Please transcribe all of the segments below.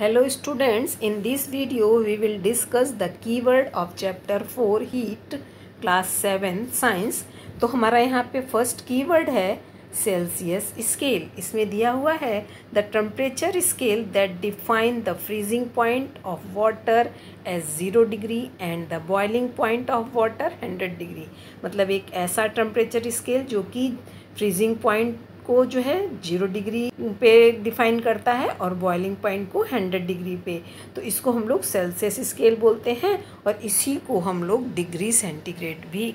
Hello students, in this video we will discuss the keyword of chapter 4 heat class 7 science। तो हमारा यहाँ पे first keyword है Celsius scale. इसमें दिया हुआ है the temperature scale that define the freezing point of water as 0 degree and the boiling point of water 100 degree. मतलब एक ऐसा टेम्परेचर स्केल जो कि फ्रीजिंग पॉइंट को जो है 0 डिग्री पे डिफाइन करता है और बॉइलिंग पॉइंट को 100 डिग्री पे। तो इसको हम लोग सेल्सियस स्केल बोलते हैं और इसी को हम लोग डिग्री सेंटीग्रेड भी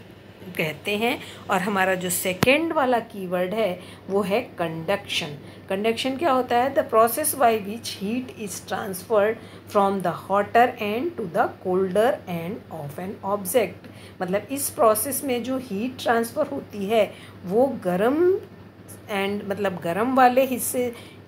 कहते हैं। और हमारा जो सेकेंड वाला कीवर्ड है वो है कंडक्शन। कंडक्शन क्या होता है? The process by which heat is transferred from the hotter end to the colder end of an object. मतलब इस प्रोसेस में जो हीट ट्रांसफ़र होती है वो गर्म एंड मतलब गर्म वाले हिस्से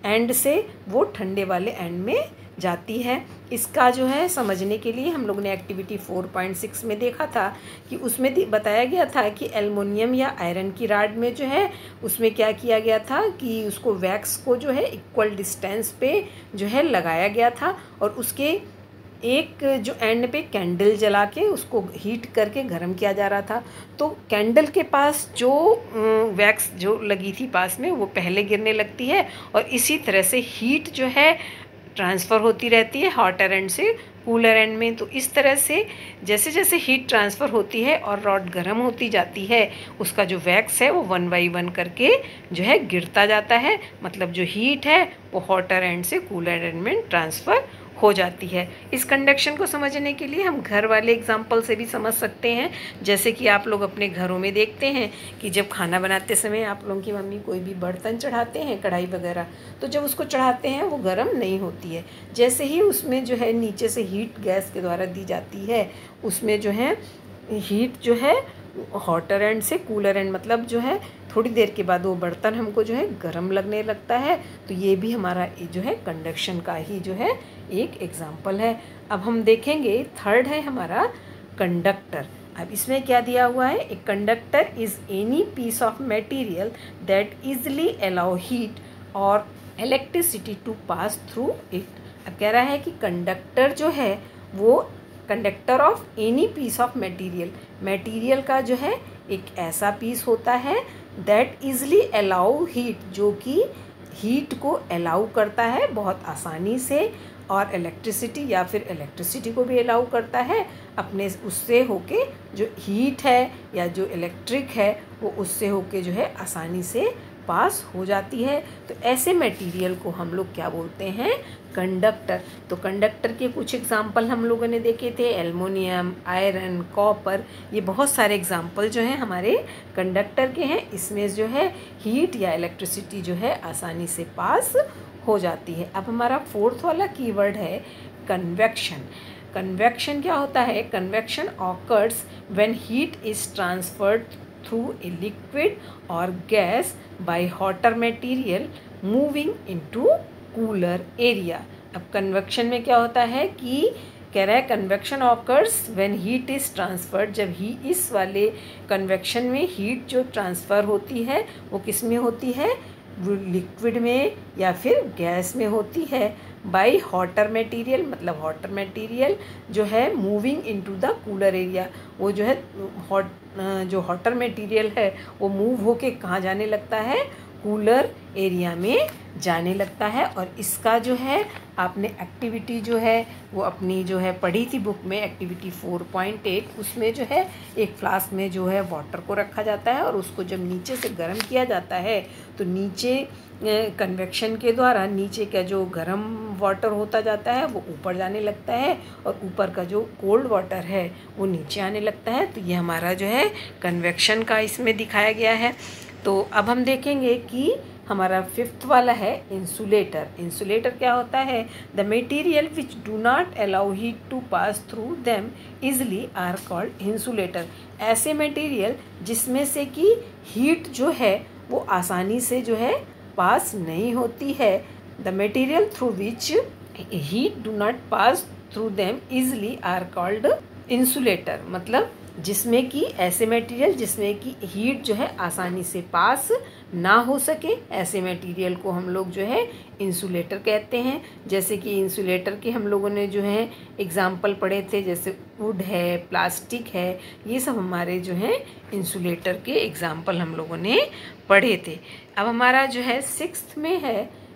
एंड से वो ठंडे वाले एंड में जाती है। इसका जो है समझने के लिए हम लोग ने एक्टिविटी 4.6 में देखा था कि उसमें बताया गया था कि एल्युमिनियम या आयरन की राड में जो है उसमें क्या किया गया था कि उसको वैक्स को जो है इक्वल डिस्टेंस पे जो है लगाया गया था और उसके एक जो एंड पे कैंडल जला के उसको हीट करके गर्म किया जा रहा था। तो कैंडल के पास जो वैक्स जो लगी थी पास में वो पहले गिरने लगती है और इसी तरह से हीट जो है ट्रांसफ़र होती रहती है हॉटर एंड से कूलर एंड में। तो इस तरह से जैसे जैसे हीट ट्रांसफ़र होती है और रॉड गर्म होती जाती है उसका जो वैक्स है वो 1 बाय 1 करके जो है गिरता जाता है। मतलब जो हीट है वो हॉटर एंड से कूलर एंड में ट्रांसफ़र हो जाती है। इस कंडक्शन को समझने के लिए हम घर वाले एग्जाम्पल से भी समझ सकते हैं। जैसे कि आप लोग अपने घरों में देखते हैं कि जब खाना बनाते समय आप लोगों की मम्मी कोई भी बर्तन चढ़ाते हैं, कढ़ाई वगैरह, तो जब उसको चढ़ाते हैं वो गर्म नहीं होती है। जैसे ही उसमें जो है नीचे से हीट गैस के द्वारा दी जाती है उसमें जो है हीट जो है हॉटर एंड से कूलर एंड मतलब जो है थोड़ी देर के बाद वो बर्तन हमको जो है गर्म लगने लगता है। तो ये भी हमारा जो है कंडक्शन का ही जो है एक एग्जाम्पल है। अब हम देखेंगे थर्ड है हमारा कंडक्टर। अब इसमें क्या दिया हुआ है? A conductor is any piece of material that easily allow heat और electricity to pass through it. अब कह रहा है कि कंडक्टर जो है वो conductor of any piece of material, material का जो है एक ऐसा पीस होता है दैट इजली अलाउ हीट, जो कि हीट को अलाउ करता है बहुत आसानी से और इलेक्ट्रिसिटी या फिर इलेक्ट्रिसिटी को भी अलाउ करता है अपने उससे होके जो हीट है या जो इलेक्ट्रिक है वो उससे होके जो है आसानी से पास हो जाती है। तो ऐसे मटेरियल को हम लोग क्या बोलते हैं? कंडक्टर। तो कंडक्टर के कुछ एग्जाम्पल हम लोगों ने देखे थे, एल्युमिनियम, आयरन, कॉपर, ये बहुत सारे एग्जाम्पल जो हैं हमारे कंडक्टर के हैं। इसमें जो है हीट या इलेक्ट्रिसिटी जो है आसानी से पास हो जाती है। अब हमारा फोर्थ वाला कीवर्ड है कन्वेक्शन। कन्वेक्शन क्या होता है? Convection occurs when heat is transferred through a liquid or gas by hotter material moving into cooler area। अब कन्वेक्शन में क्या होता है कि कह रहा है convection occurs when heat is transferred, जब ही इस वाले कन्वेक्शन में हीट जो ट्रांसफ़र होती है वो किस में होती है? लिक्विड में या फिर गैस में होती है। बाय हॉटर मटेरियल, मतलब हॉटर मटेरियल जो है moving into the cooler area, वो जो है जो हॉटर मटेरियल है वो मूव होके कहाँ जाने लगता है? कूलर एरिया में जाने लगता है। और इसका जो है आपने एक्टिविटी जो है वो अपनी जो है पढ़ी थी बुक में एक्टिविटी 4.8, उसमें जो है एक फ्लास्क में जो है वाटर को रखा जाता है और उसको जब नीचे से गर्म किया जाता है तो नीचे कन्वेक्शन के द्वारा नीचे का जो गर्म वाटर होता जाता है वो ऊपर जाने लगता है और ऊपर का जो कोल्ड वाटर है वो नीचे आने लगता है। तो ये हमारा जो है कन्वेक्शन का इसमें दिखाया गया है। तो अब हम देखेंगे कि हमारा फिफ्थ वाला है इंसुलेटर। इंसुलेटर क्या होता है? The material which do not allow heat to pass through them easily are called insulator. ऐसे मटेरियल जिसमें से कि हीट जो है वो आसानी से जो है पास नहीं होती है। The material through which heat do not pass through them easily are called insulator. मतलब जिसमें कि ऐसे मटेरियल जिसमें कि हीट जो है आसानी से पास ना हो सके ऐसे मटेरियल को हम लोग जो है इंसुलेटर कहते हैं। जैसे कि इंसुलेटर के हम लोगों ने जो है एग्जाम्पल पढ़े थे, जैसे वुड है, प्लास्टिक है, ये सब हमारे जो है इंसुलेटर के एग्जाम्पल हम लोगों ने पढ़े थे। अब हमारा जो है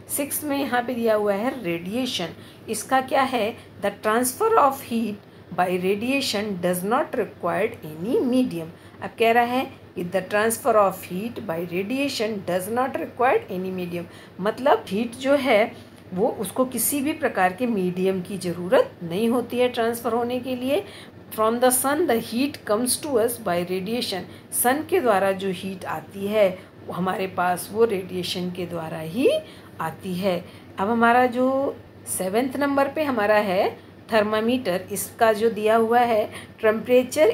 सिक्स्थ में यहाँ पे दिया हुआ है रेडिएशन। इसका क्या है, the transfer of heat bye radiation does not required any medium. अब कह रहा है कि the transfer of heat bye radiation does not required any medium, मतलब हीट जो है वो उसको किसी भी प्रकार के मीडियम की ज़रूरत नहीं होती है ट्रांसफ़र होने के लिए। From the sun the heat comes to us by radiation, sun के द्वारा जो हीट आती है हमारे पास वो रेडिएशन के द्वारा ही आती है। अब हमारा जो 7th नंबर पे हमारा है थर्मामीटर। इसका जो दिया हुआ है, temperature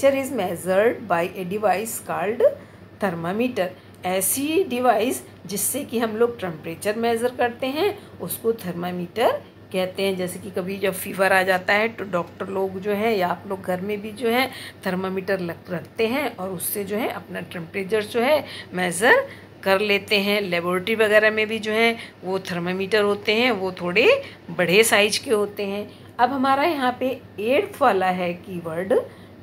is measured by a device called thermometer. ऐसी डिवाइस जिससे कि हम लोग टेम्परेचर मेज़र करते हैं उसको थर्मामीटर कहते हैं। जैसे कि कभी जब फीवर आ जाता है तो डॉक्टर लोग जो है या आप लोग घर में भी जो है थर्मामीटर रखते हैं और उससे जो है अपना टेम्परेचर जो है मेज़र कर लेते हैं। लेबोरेटरी वगैरह में भी जो है वो थर्मामीटर होते हैं, वो थोड़े बड़े साइज के होते हैं। अब हमारा यहाँ पे 8th वाला है keyword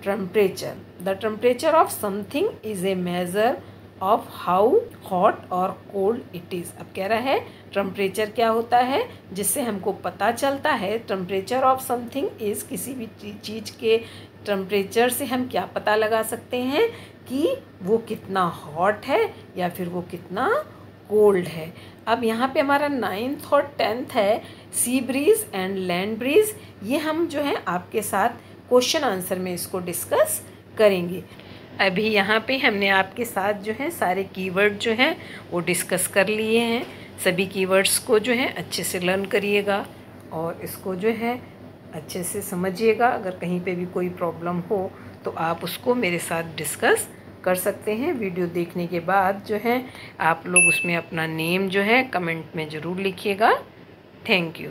temperature. The temperature of something is a measure of how hot और कोल्ड इट इज़। अब कह रहा है टेम्परेचर क्या होता है जिससे हमको पता चलता है, टेम्परेचर ऑफ समथिंग इज़, किसी भी चीज़ के टेम्परेचर से हम क्या पता लगा सकते हैं कि वो कितना हॉट है या फिर वो कितना कोल्ड है। अब यहाँ पे हमारा 9th और 10th है sea breeze and land breeze. ये हम जो है आपके साथ क्वेश्चन आंसर में इसको डिस्कस करेंगे। अभी यहाँ पे हमने आपके साथ जो है सारे कीवर्ड जो हैं वो डिस्कस कर लिए हैं। सभी कीवर्ड्स को जो है अच्छे से लर्न करिएगा और इसको जो है अच्छे से समझिएगा। अगर कहीं पे भी कोई प्रॉब्लम हो तो आप उसको मेरे साथ डिस्कस कर सकते हैं। वीडियो देखने के बाद जो है आप लोग उसमें अपना नेम जो है कमेंट में ज़रूर लिखिएगा। Thank you.